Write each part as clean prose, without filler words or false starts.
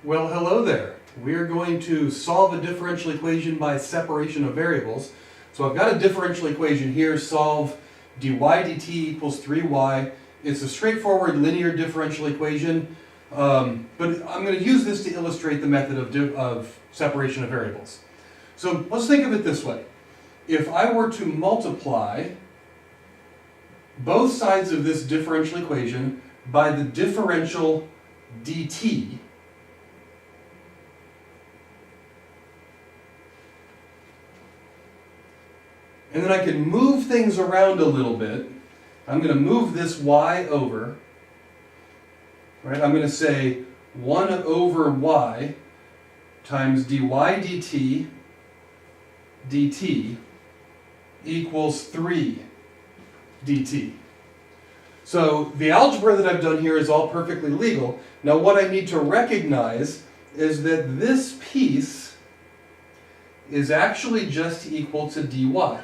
Well, hello there. We're going to solve a differential equation by separation of variables. So I've got a differential equation here, solve dy dt equals 3y. It's a straightforward linear differential equation, but I'm going to use this to illustrate the method of separation of variables. So let's think of it this way. If I were to multiply both sides of this differential equation by the differential dt, and then I can move things around a little bit. I'm going to move this y over. Right? I'm going to say 1 over y times dy dt equals 3 dt. So the algebra that I've done here is all perfectly legal. Now what I need to recognize is that this piece is actually just equal to dy.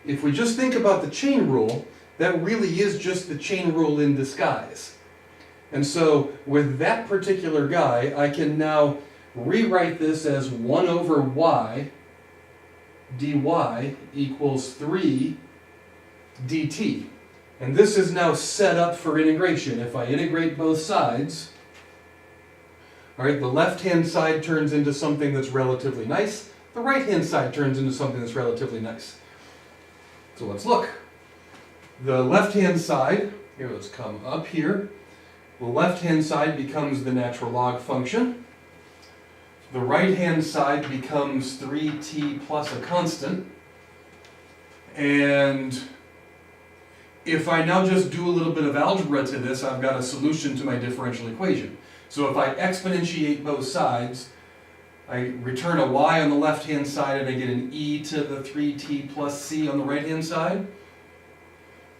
If we just think about the chain rule, that really is just the chain rule in disguise. And so with that particular guy, I can now rewrite this as 1 over y dy equals 3 dt. And this is now set up for integration. If I integrate both sides, all right, the left-hand side turns into something that's relatively nice. The right-hand side turns into something that's relatively nice. So let's look. The left-hand side, here, let's come up here. The left-hand side becomes the natural log function. The right-hand side becomes 3t plus a constant. And if I now just do a little bit of algebra to this, I've got a solution to my differential equation. So if I exponentiate both sides, I return a y on the left-hand side and I get an e to the 3t plus c on the right-hand side.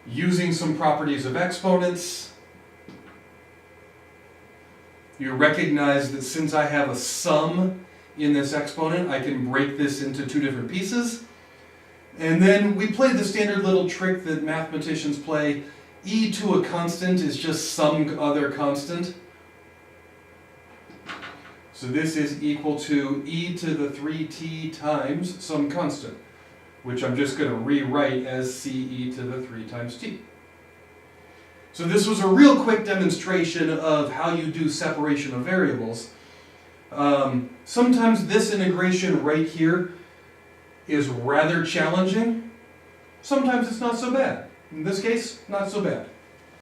Using some properties of exponents, you recognize that since I have a sum in this exponent, I can break this into two different pieces. And then we play the standard little trick that mathematicians play. E to a constant is just some other constant. So this is equal to e to the 3t times some constant, which I'm just going to rewrite as ce to the 3 times t. So this was a real quick demonstration of how you do separation of variables. Sometimes this integration right here is rather challenging. Sometimes it's not so bad. In this case, not so bad.